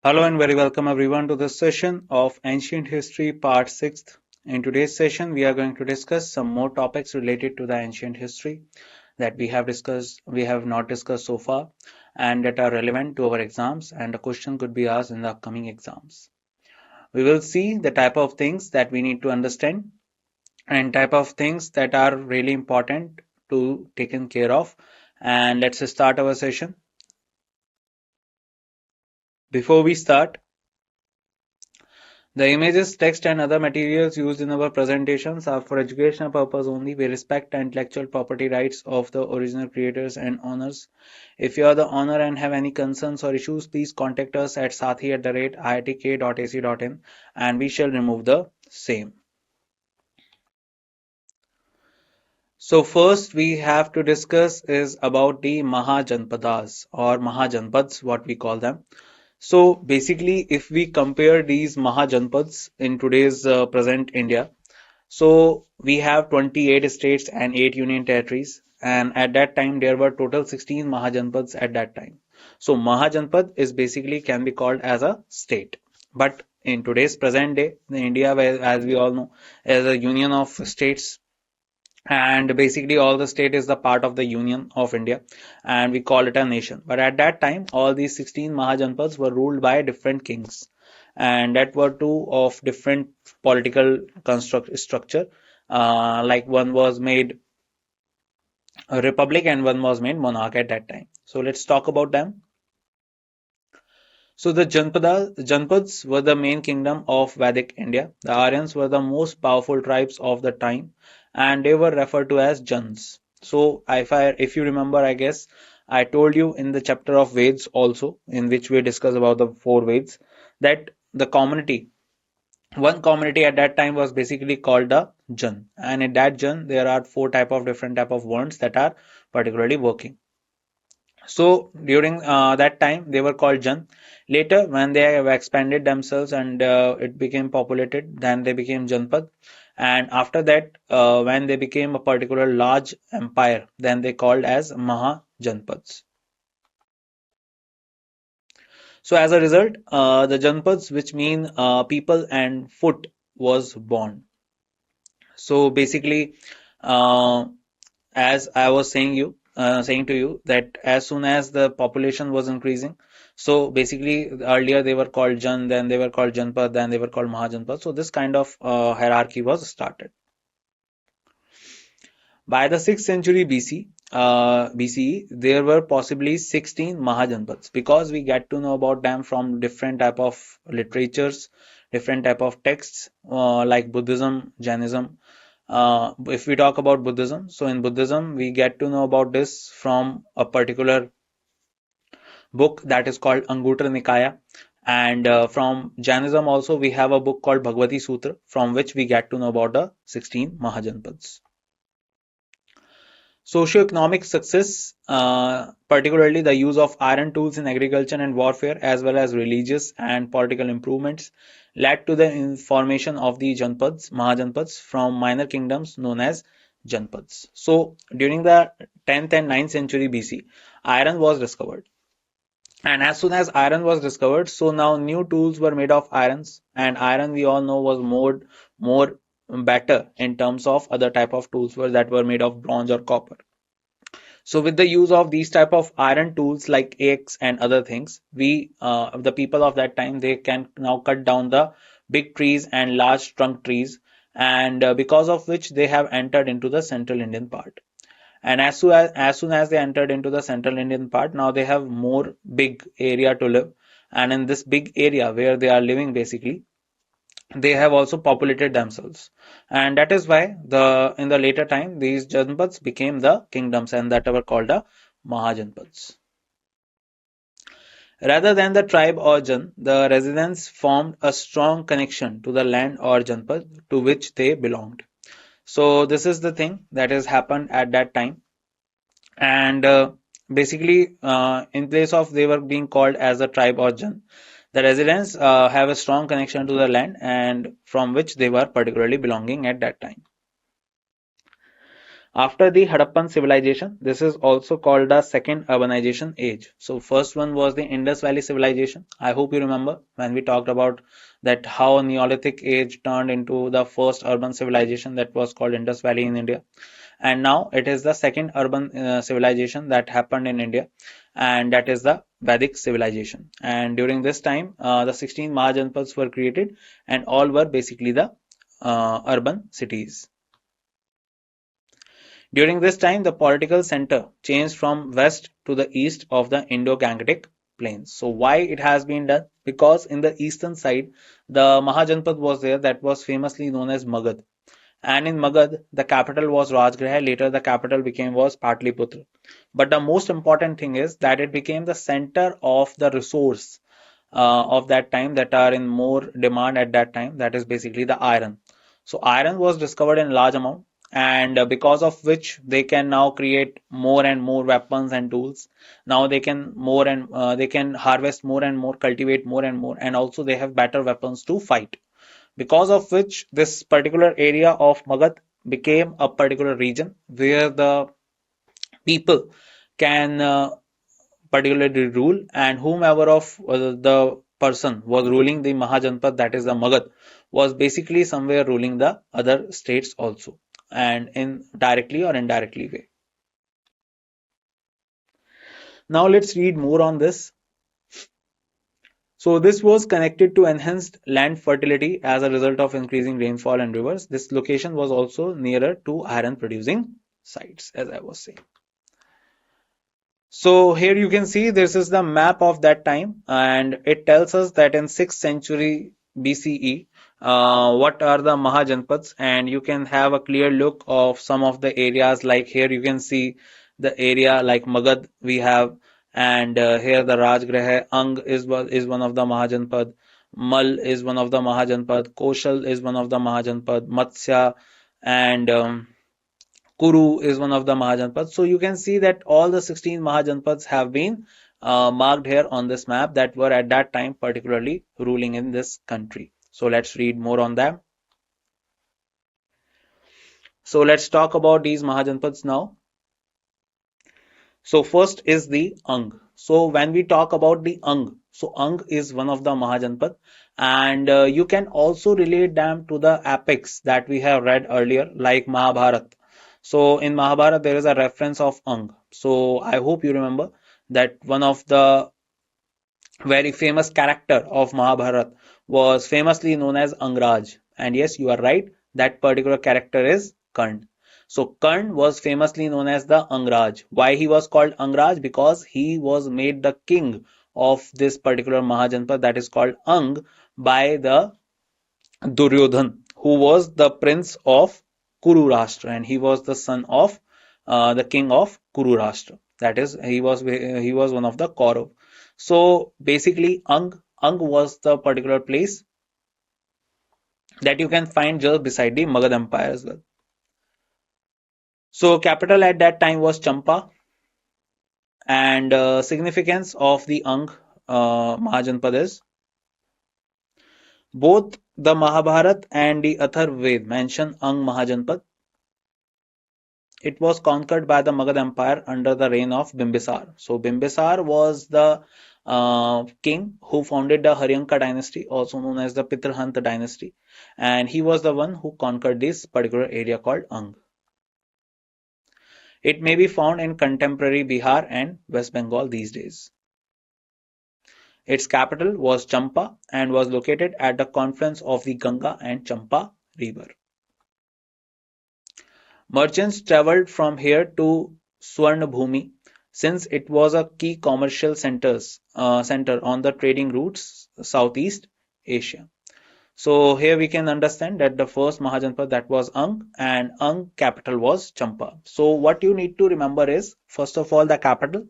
Hello and very welcome everyone to this session of Ancient History Part 6. In today's session, we are going to discuss some more topics related to the ancient history that we have not discussed so far, and that are relevant to our exams, and a question could be asked in the upcoming exams. We will see the type of things that we need to understand and type of things that are really important to taken care of. And let's start our session. Before we start, the images, text, and other materials used in our presentations are for educational purpose only. We respect the intellectual property rights of the original creators and owners. If you are the owner and have any concerns or issues, please contact us at sathi@iitk.ac.in and we shall remove the same. So first we have to discuss is about the Mahajanpadas or Mahajanpads, what we call them. So basically, if we compare these Mahajanpads in today's present India, so we have 28 states and 8 union territories, and at that time there were total 16 Mahajanpads at that time. So Mahajanpad is basically can be called as a state. But in today's present day, in India, as we all know, is a union of states, and basically all the state is the part of the Union of India, and we call it a nation. But at that time, all these 16 Mahajanpads were ruled by different kings, and that were two of different political construct structure. Like one was made a republic and one was made monarch at that time. So let's talk about them. So the Janpads were the main kingdom of Vedic India. The Aryans were the most powerful tribes of the time, and they were referred to as Jans. So if you remember, I guess I told you in the chapter of Veds also, in which we discuss about the four Veds, that the community, one community at that time was basically called the Jan, and in that Jan there are different type of words that are particularly working. So during that time, they were called Jan. Later, when they have expanded themselves and it became populated, then they became Janpad. And after that, when they became a particular large empire, then they called as Mahajanpads. So as a result, the Janpads, which mean people and foot, was born. So basically, uh, as I was saying to you that as soon as the population was increasing, so basically earlier they were called Jan, then they were called Janpad, then they were called Mahajanpad. So this kind of hierarchy was started. By the 6th century BCE, there were possibly 16 Mahajanpads because we get to know about them from different type of literatures, different type of texts like Buddhism, Jainism. If we talk about Buddhism, so in Buddhism we get to know about this from a particular book that is called Anguttara Nikaya. And from Jainism also we have a book called Bhagavati Sutra from which we get to know about the 16 Mahajanpads. Socioeconomic success, particularly the use of iron tools in agriculture and warfare, as well as religious and political improvements, led to the formation of the Janpads, Mahajanpads, from minor kingdoms known as Janpads. So, during the 10th and 9th century BC, iron was discovered. And as soon as iron was discovered, so now new tools were made of irons, and iron we all know was more better in terms of other type of tools that were made of bronze or copper. So with the use of these type of iron tools like axe and other things, the people of that time, they can now cut down the big trees and large trunk trees, and because of which they have entered into the central Indian part. And as soon as they entered into the central Indian part, now they have more big area to live, and in this big area where they are living, basically they have also populated themselves, and that is why the in the later time these janpads became the kingdoms, and that were called the Mahajanpads. Rather than the tribe or jan, the residents formed a strong connection to the land or janpad to which they belonged. So this is the thing that has happened at that time, and basically in place of they were being called as a tribe or jan, the residents have a strong connection to the land and from which they were particularly belonging at that time. After the Harappan civilization, this is also called the second urbanization age. So first one was the Indus Valley civilization. I hope you remember when we talked about that how Neolithic age turned into the first urban civilization that was called Indus Valley in India. And now it is the second urban civilization that happened in India, and that is the Vedic civilization. And during this time, the 16 Mahajanpads were created, and all were basically the urban cities. During this time, the political center changed from west to the east of the Indo-Gangetic plains. So why it has been done? Because in the eastern side, the Mahajanpad was there that was famously known as Magad. And in Magad, the capital was Rajgriha. Later, the capital became was Patliputra. But the most important thing is that it became the center of the resource of that time that are in more demand at that time. That is basically the iron. So iron was discovered in large amount, and because of which they can now create more and more weapons and tools. Now they can more and they can harvest more and more, cultivate more and more, and also they have better weapons to fight. Because of which this particular area of Magad became a particular region where the people can particularly rule, and whomever of the person was ruling the Mahajanpad, that is the Magad, was basically somewhere ruling the other states also, and in directly or indirectly way. Now let's read more on this. So this was connected to enhanced land fertility as a result of increasing rainfall and rivers. This location was also nearer to iron producing sites, as I was saying. So here you can see this is the map of that time, and it tells us that in 6th century BCE, what are the Mahajanpads, and you can have a clear look of some of the areas. Like here you can see the area like Magad we have, and here the Rajgriha Ang is one of the Mahajanpad, Mal is one of the Mahajanpad, Koshal is one of the Mahajanpad, Matsya, and Kuru is one of the Mahajanpads. So you can see that all the 16 Mahajanpads have been marked here on this map that were at that time particularly ruling in this country. So let's read more on them. So let's talk about these Mahajanpads now. So first is the Ang. So when we talk about the Ang, so Ang is one of the Mahajanpad, and you can also relate them to the epics that we have read earlier, like Mahabharata. So in Mahabharata, there is a reference of Ang. So I hope you remember that one of the very famous character of Mahabharata was famously known as Angraj. And yes, you are right, that particular character is Karn. So Karn was famously known as the Angraj. Why he was called Angraj? Because he was made the king of this particular Mahajanpad that is called Ang by the Duryodhan, who was the prince of Kuru Rashtra, and he was the son of the king of Kuru Rashtra. That is, he was one of the Kaurav. So basically, Ang was the particular place that you can find just beside the Magad Empire as well. So capital at that time was Champa, and significance of the Ang Mahajanpad is both the Mahabharat and the Atharvaved mention Ang Mahajanpad. It was conquered by the Magad Empire under the reign of Bimbisar. So Bimbisar was the king who founded the Haryanka dynasty, also known as the Pitrahanta dynasty, and he was the one who conquered this particular area called Ang. It may be found in contemporary Bihar and West Bengal these days. Its capital was Champa and was located at the confluence of the Ganga and Champa river. Merchants travelled from here to Swarnabhumi since it was a key commercial center on the trading routes Southeast Asia. So here we can understand that the first Mahajanpad that was Ang, and Ang capital was Champa. So what you need to remember is first of all the capital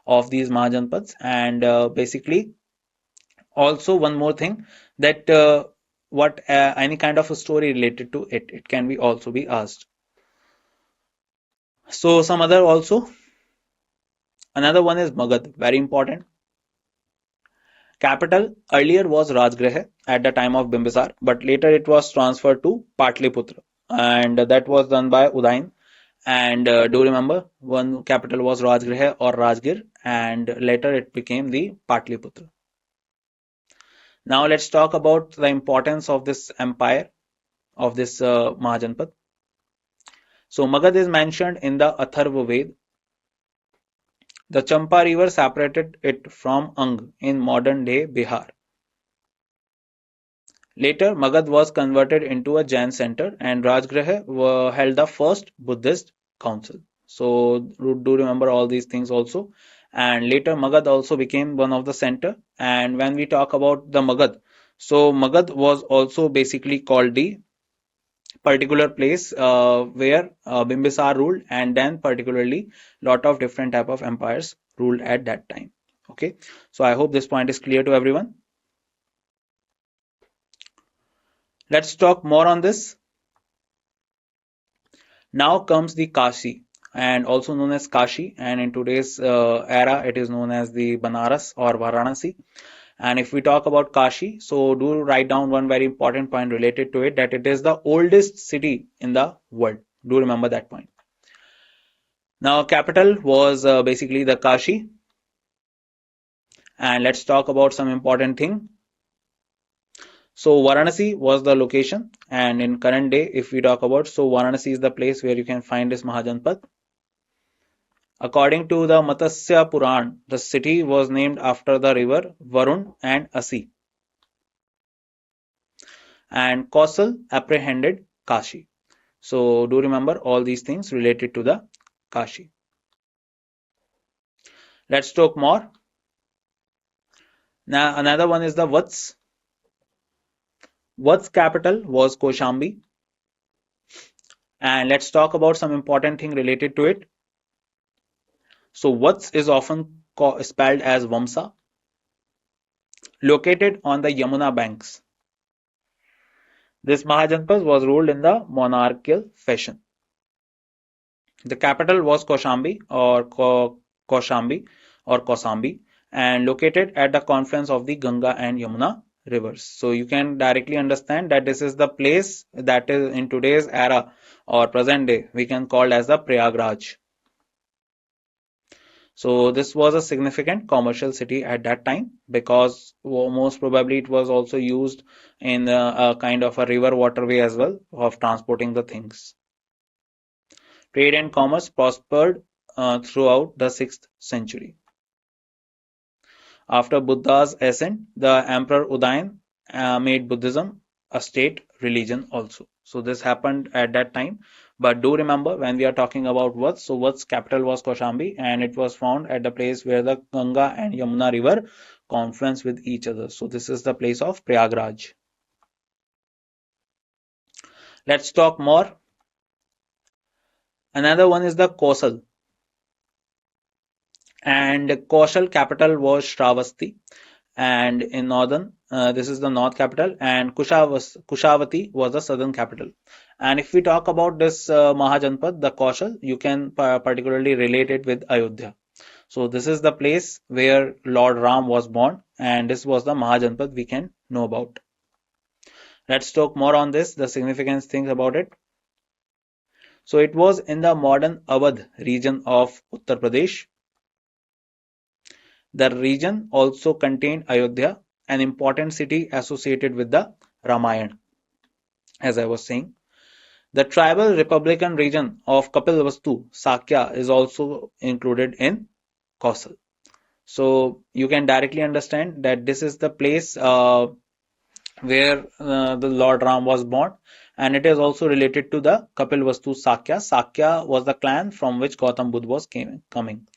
of these Mahajanpads, and basically also one more thing that what any kind of a story related to it can be also be asked. So some other also, another one is Magad, very important. Capital earlier was Rajgriha at the time of Bimbisar, but later it was transferred to Patliputra, and that was done by Udayin. And do remember, one capital was Rajgriha or Rajgir, and later it became the Patliputra. Now let's talk about the importance of this empire, of this Mahajanpad. So Magad is mentioned in the Atharva Ved. The Champa River separated it from Ang in modern day Bihar. Later, Magad was converted into a Jain center, and Rajgriha held the first Buddhist council. So do remember all these things also. And later, Magad also became one of the center. And when we talk about the Magad, so Magad was also basically called the particular place where Bimbisar ruled, and then particularly lot of different type of empires ruled at that time. Okay, so I hope this point is clear to everyone. Let's talk more on this. Now comes the Kashi, and also known as Kashi, and in today's era it is known as the Banaras or Varanasi. And if we talk about Kashi, so do write down one very important point related to it, that it is the oldest city in the world. Do remember that point. Now capital was basically the Kashi, and let's talk about some important thing. So Varanasi was the location, and in current day if we talk about, so Varanasi is the place where you can find this Mahajanpad. According to the Matsya Puran, the city was named after the river Varun and Asi. And Kausal apprehended Kashi. So do remember all these things related to the Kashi. Let's talk more. Now another one is the Vats. Vats capital was Koshambi. And let's talk about some important thing related to it. So Vats is often spelled as Vamsa, located on the Yamuna banks. This Mahajanpad was ruled in the monarchical fashion. The capital was Koshambi or Kosambi, and located at the confluence of the Ganga and Yamuna rivers. So you can directly understand that this is the place that is in today's era or present day we can call as the Prayagraj. So this was a significant commercial city at that time, because most probably it was also used in a kind of a river waterway as well of transporting the things. Trade and commerce prospered throughout the 6th century. After Buddha's ascent, the Emperor Udayan made Buddhism a state religion also. So this happened at that time. But do remember, when we are talking about Vats, so Vats capital was Kaushambi, and it was found at the place where the Ganga and Yamuna river confluence with each other. So this is the place of Prayagraj. Let's talk more. Another one is the Kausal. And Kaushal capital was Shravasti, and in northern, this is the north capital, and Kushavati was the southern capital. And if we talk about this Mahajanpad, the Kaushal, you can particularly relate it with Ayodhya. So this is the place where Lord Ram was born, and this was the Mahajanpad we can know about. Let's talk more on this, the significance things about it. So it was in the modern Awadh region of Uttar Pradesh. The region also contained Ayodhya, an important city associated with the Ramayana, as I was saying. The tribal republican region of Kapilvastu, Sakya, is also included in Kausal. So you can directly understand that this is the place where the Lord Ram was born, and it is also related to the Kapilvastu Sakya. Sakya was the clan from which Gautam Buddha was coming.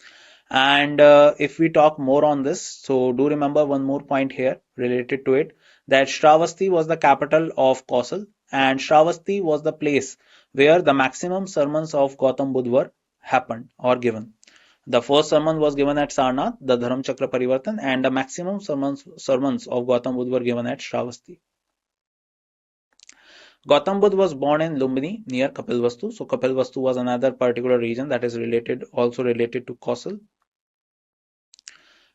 And if we talk more on this, so do remember one more point here related to it, that Shravasti was the capital of Kausal, and Shravasti was the place where the maximum sermons of Gautam Buddha were happened or given. The first sermon was given at Sarnath, the Dharam Chakra Parivartan, and the maximum sermons of Gautam Buddha were given at Shravasti. Gautam Buddha was born in Lumbini near Kapilvastu. So Kapilvastu was another particular region that is also related to Kausal.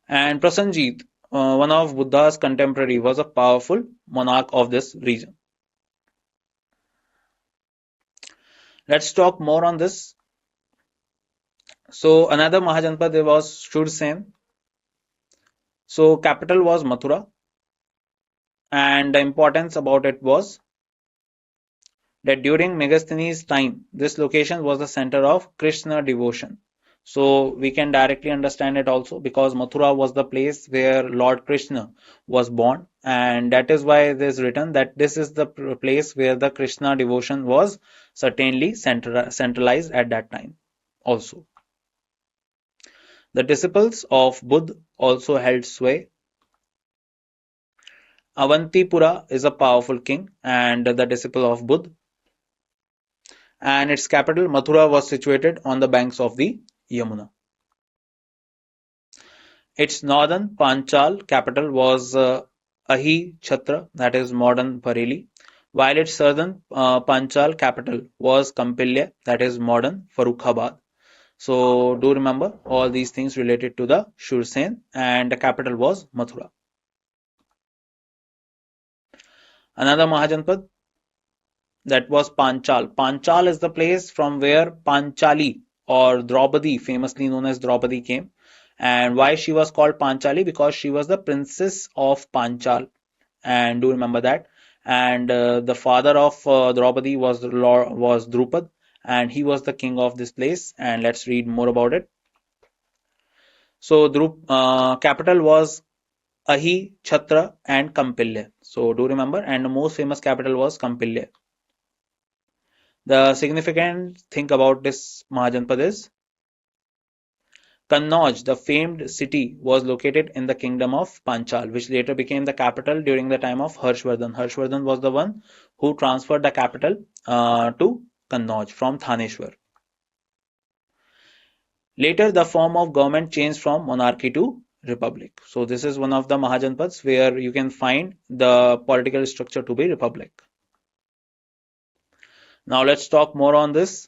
And Prasenjit, one of Buddha's contemporary, was a powerful monarch of this region. Let's talk more on this. So another Mahajanpad was Shursen. So capital was Mathura, and the importance about it was that during Megasthenes' time, this location was the center of Krishna devotion. So we can directly understand it also because Mathura was the place where Lord Krishna was born, and that is why it is written that this is the place where the Krishna devotion was certainly centralized at that time. Also, the disciples of Buddha also held sway. Avantipura is a powerful king and the disciple of Buddha, and its capital Mathura was situated on the banks of the Yamuna. Its northern Panchal capital was Ahi Chhatra, that is modern Bareilly, while its southern Panchal capital was Kampilya, that is modern Farrukhabad. So do remember all these things related to the Shursen, and the capital was Mathura. Another Mahajanpad, that was Panchal. Panchal is the place from where Panchali or Draupadi, famously known as Draupadi, came. And why she was called Panchali? Because she was the princess of Panchal. And do remember that. And the father of Draupadi was Drupad, and he was the king of this place. And let's read more about it. So capital was Ahi, Chhatra, and Kampilya. So do remember, and the most famous capital was Kampilya. The significant thing about this Mahajanpad is Kannauj, the famed city, was located in the kingdom of Panchal, which later became the capital during the time of Harshvardhan. Harshvardhan was the one who transferred the capital to Kannauj from Thaneshwar. Later, the form of government changed from monarchy to republic. So this is one of the Mahajanpads where you can find the political structure to be republic. Now let's talk more on this.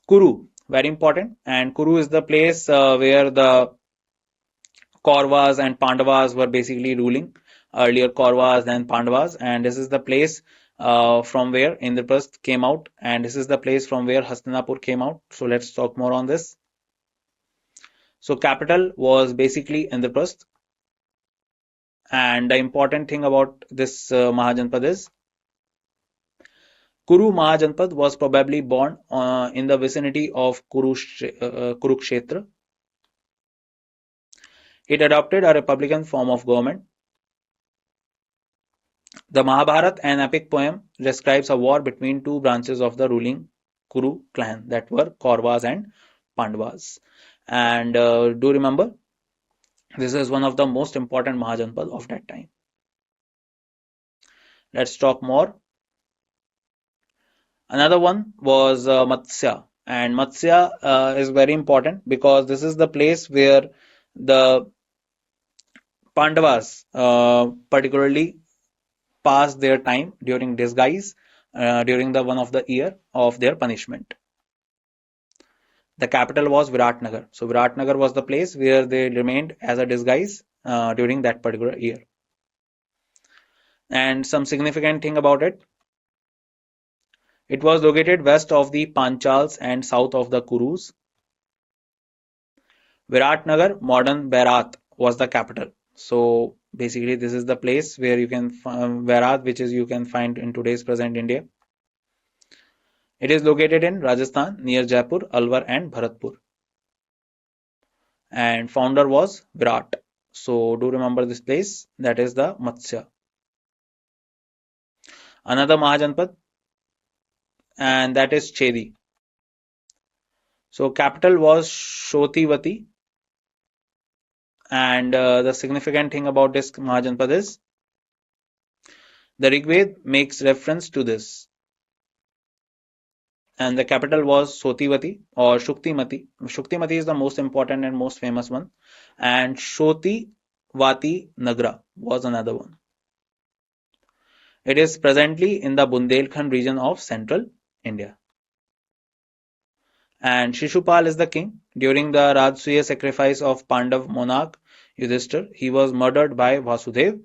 Kuru, very important, and Kuru is the place where the Kauravas and Pandavas were basically ruling. Earlier Kauravas, then Pandavas, and this is the place from where Indraprasth came out, and this is the place from where Hastinapur came out. So let's talk more on this. So capital was basically Indraprasth, and the important thing about this Mahajanpad is Kuru Mahajanpad was probably born in the vicinity of Kurukshetra. It adopted a republican form of government. The Mahabharata, an epic poem, describes a war between two branches of the ruling Kuru clan, that were Kauravas and Pandavas. And do remember, this is one of the most important Mahajanpad of that time. Let's talk more. Another one was Matsya, and Matsya is very important because this is the place where the Pandavas particularly passed their time during disguise during the one of the year of their punishment. The capital was Viratnagar. So Viratnagar was the place where they remained as a disguise during that particular year. And some significant thing about it, it was located west of the Panchals and south of the Kurus. Viratnagar, modern Bharat, was the capital. So basically, this is the place where you can find Bharat, which is you can find in today's present India. It is located in Rajasthan near Jaipur, Alwar, and Bharatpur. And founder was Virat. So do remember this place. That is the Matsya. Another Mahajanpad, and that is Chedi. So capital was Shotivati, and the significant thing about this Mahajanpad is the Rigved makes reference to this, and the capital was Sotivati or Shuktimati. Shuktimati is the most important and most famous one, and Shotivati Nagra was another one. It is presently in the Bundelkhand region of central India. And Shishupal is the king. During the Rajsuya sacrifice of Pandav monarch Yudhishthir, he was murdered by Vasudev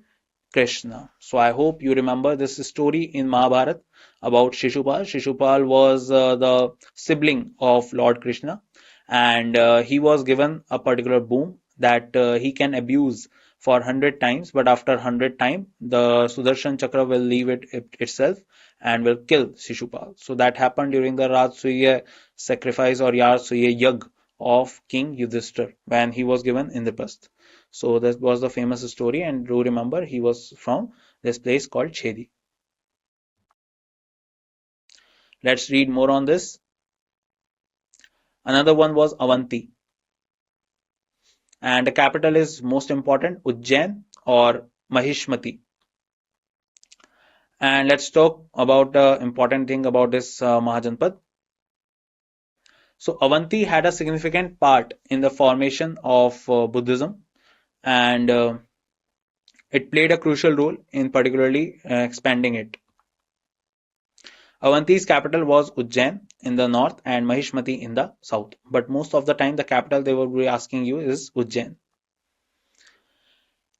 Krishna. So I hope you remember this story in Mahabharata about Shishupal. Shishupal was the sibling of Lord Krishna, and he was given a particular boom that he can abuse for 100 times, but after 100 times the Sudarshan Chakra will leave itself and will kill Shishupal. So that happened during the Rajsuya sacrifice or Yarsuya Yag of King Yudhishthir when he was given Indraprastha. So that was the famous story, and do remember he was from this place called Chedi. Let's read more on this. Another one was Avanti, and the capital is most important, Ujjain or Mahishmati. And let's talk about the important thing about this Mahajanpad. So Avanti had a significant part in the formation of Buddhism, and it played a crucial role in particularly expanding it. Avanti's capital was Ujjain in the north and Mahishmati in the south. But most of the time, the capital they will be asking you is Ujjain.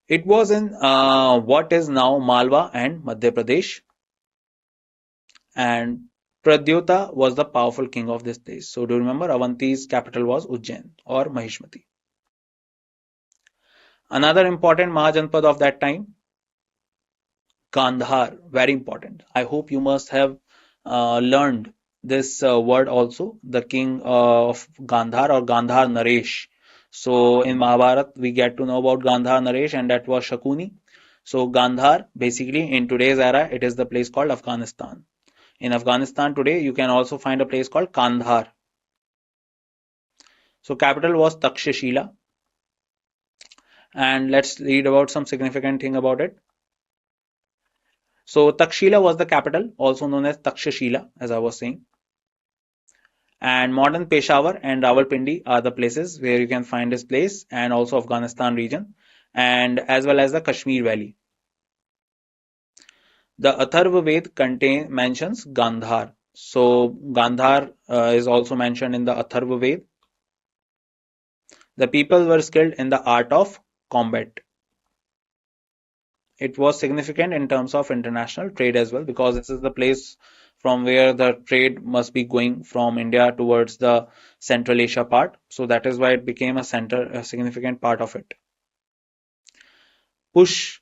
It was in what is now Malwa and Madhya Pradesh, and Pradyota was the powerful king of this place. So do you remember Avanti's capital was Ujjain or Mahishmati. Another important Mahajanpad of that time, Gandhar, very important. I hope you must have learned this word also, the king of Gandhar or Gandhar Naresh. So in Mahabharata, we get to know about Gandhar Naresh, and that was Shakuni. So Gandhar, basically in today's era, it is the place called Afghanistan. In Afghanistan today, you can also find a place called Kandahar. So capital was Takshashila, and let's read about some significant thing about it. So Takshila was the capital, also known as Takshashila, as I was saying. And modern Peshawar and Rawalpindi are the places where you can find this place, and also Afghanistan region, and as well as the Kashmir Valley. The Atharva Ved mentions Gandhar. So Gandhar is also mentioned in the Atharva Ved. The people were skilled in the art of combat. It was significant in terms of international trade as well, because this is the place from where the trade must be going from India towards the Central Asia part. So that is why it became a significant part of it. Pushkara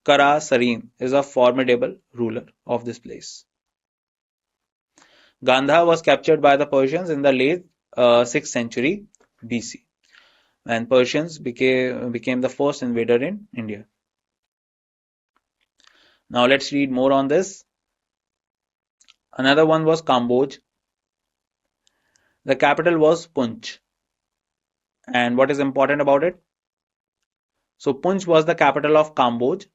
Sarin is a formidable ruler of this place. Gandhar was captured by the Persians in the late 6th century BC, when Persians became the first invader in India. Now let's read more on this. Another one was Kamboj. The capital was Punch. And what is important about it? So Punch was the capital of Kamboj,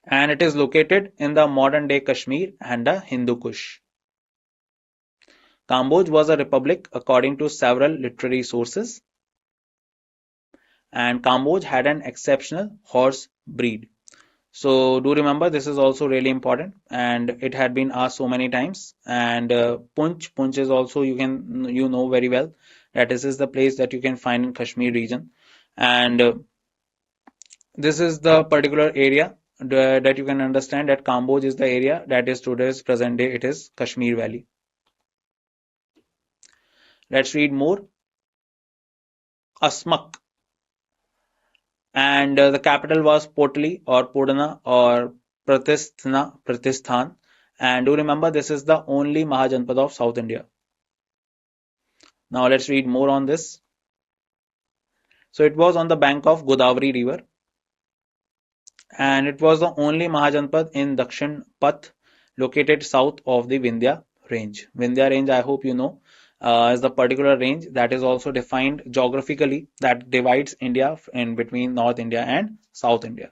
and it is located in the modern day Kashmir and the Hindu Kush. Kamboj was a republic according to several literary sources, and Kamboj had an exceptional horse breed. So do remember, this is also really important, and it had been asked so many times. And Punch is also, you know very well that this is the place that you can find in Kashmir region, and this is the particular area that you can understand that Kamboj is the area that is today's present day, it is Kashmir Valley. Let's read more. Asmak, and the capital was Potli or Purna or Pratisthan. And do remember, this is the only Mahajanpad of South India. Now let's read more on this. So it was on the bank of Godavari river, and it was the only Mahajanpad in Dakshin Path, located south of the Vindhya range. Vindhya range, I hope you know, is the particular range that is also defined geographically that divides India in between North India and South India.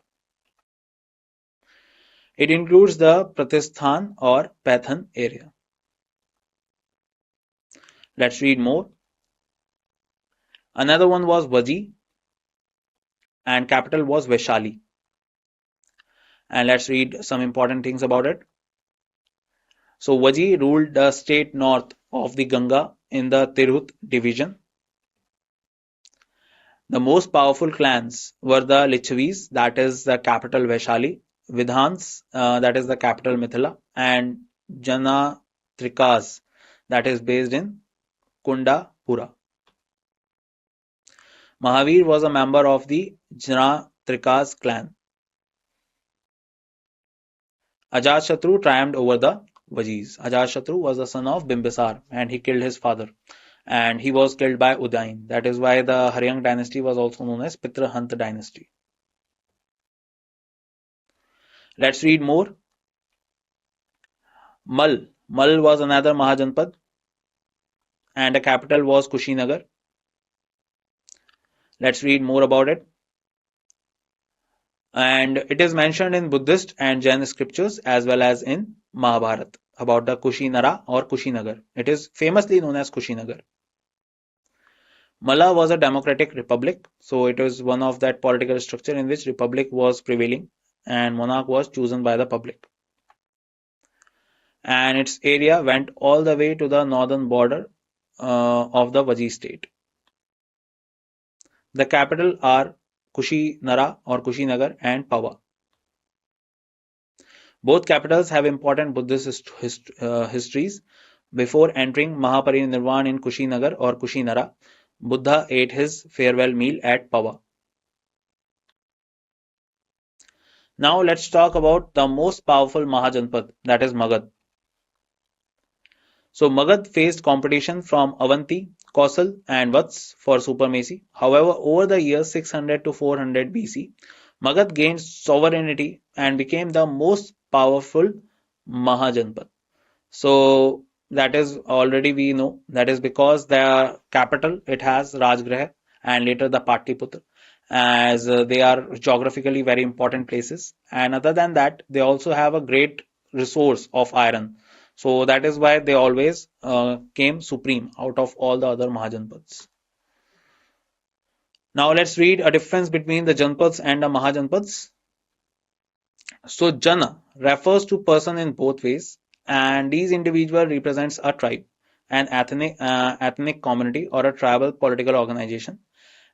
It includes the Pratisthan or Pathan area. Let's read more. Another one was Vaji, and capital was Vaishali. And let's read some important things about it. So Vaji ruled the state north of the Ganga in the Tirhut division. The most powerful clans were the Lichavis, that is the capital Vaishali, Vidhans, that is the capital Mithila, and Janatrikas, that is based in Kundapura. Mahavir was a member of the Jnatrikas clan. Ajatashatru triumphed over the Vajis. Ajatashatru was the son of Bimbisar and he killed his father. And he was killed by Udayin. That is why the Haryang dynasty was also known as Pitrahant dynasty. Let's read more. Mal. Mal was another Mahajanpad and the capital was Kushinagar. Let's read more about it. And it is mentioned in Buddhist and Jain scriptures as well as in Mahabharata about the Kushinara or Kushinagar. It is famously known as Kushinagar. Malla was a democratic republic, so it was one of that political structure in which republic was prevailing and monarch was chosen by the public. And its area went all the way to the northern border of the Vaji state. The capital are Kushinara or Kushinagar and Pawa. Both capitals have important Buddhist histories. Before entering Mahaparinirvan in Kushinagar or Kushinara, Buddha ate his farewell meal at Pawa. Now let's talk about the most powerful Mahajanpad, that is Magad. So Magad faced competition from Avanti, Kausal and Vats for supremacy. However, over the years 600 to 400 BC, Magad gained sovereignty and became the most powerful Mahajanpad. So that is already we know that is because their capital it has Rajgraha and later the Patliputra as they are geographically very important places, and other than that they also have a great resource of iron, so that is why they always came supreme out of all the other Mahajanpads. Now let's read a difference between the Janpads and the Mahajanpads. So Jana refers to person in both ways, and these individual represents a tribe, an ethnic community or a tribal political organization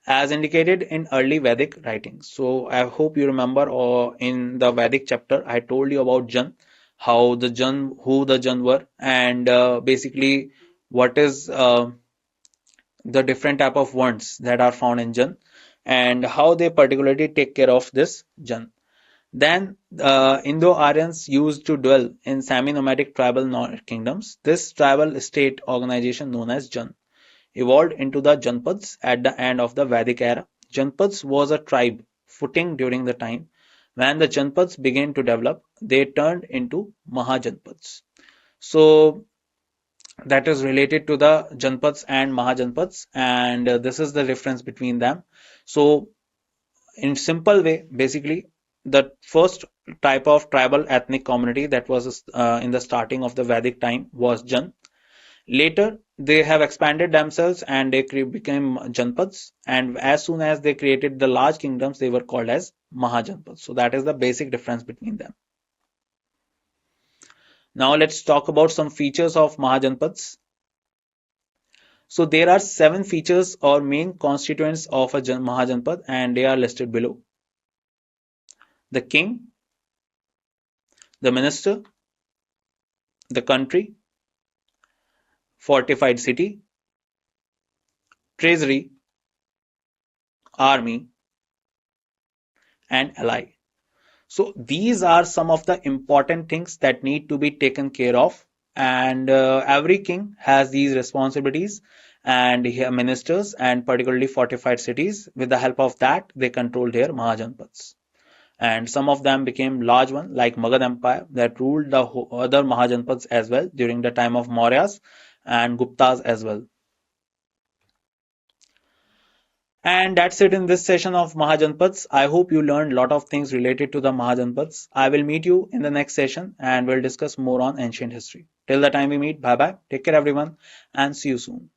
as indicated in early Vedic writings. So I hope you remember or in the Vedic chapter I told you about Jan, how the Jan, who the Jan were, and basically what is the different type of words that are found in Jan and how they particularly take care of this Jan. Then Indo-Aryans used to dwell in semi-nomadic tribal kingdoms. This tribal state organization known as Jan evolved into the Janpads at the end of the Vedic era. Janpads was a tribe footing during the time when the Janpads began to develop. They turned into Mahajanpads. So that is related to the Janpads and Mahajanpads, and this is the difference between them. So in simple way, basically the first type of tribal ethnic community that was in the starting of the Vedic time was Jan. Later, they have expanded themselves and they became Janpads. And as soon as they created the large kingdoms, they were called as Mahajanpads. So that is the basic difference between them. Now let's talk about some features of Mahajanpads. So there are 7 features or main constituents of a Mahajanpad and they are listed below. The king, the minister, the country, fortified city, treasury, army, and ally. So these are some of the important things that need to be taken care of, and every king has these responsibilities and he have ministers and particularly fortified cities. With the help of that, they control their Mahajanpads. And some of them became large ones like Magadha Empire that ruled the other Mahajanpads as well during the time of Mauryas and Guptas as well. And that's it in this session of Mahajanpads. I hope you learned a lot of things related to the Mahajanpads. I will meet you in the next session and we'll discuss more on ancient history. Till the time we meet, bye bye. Take care everyone and see you soon.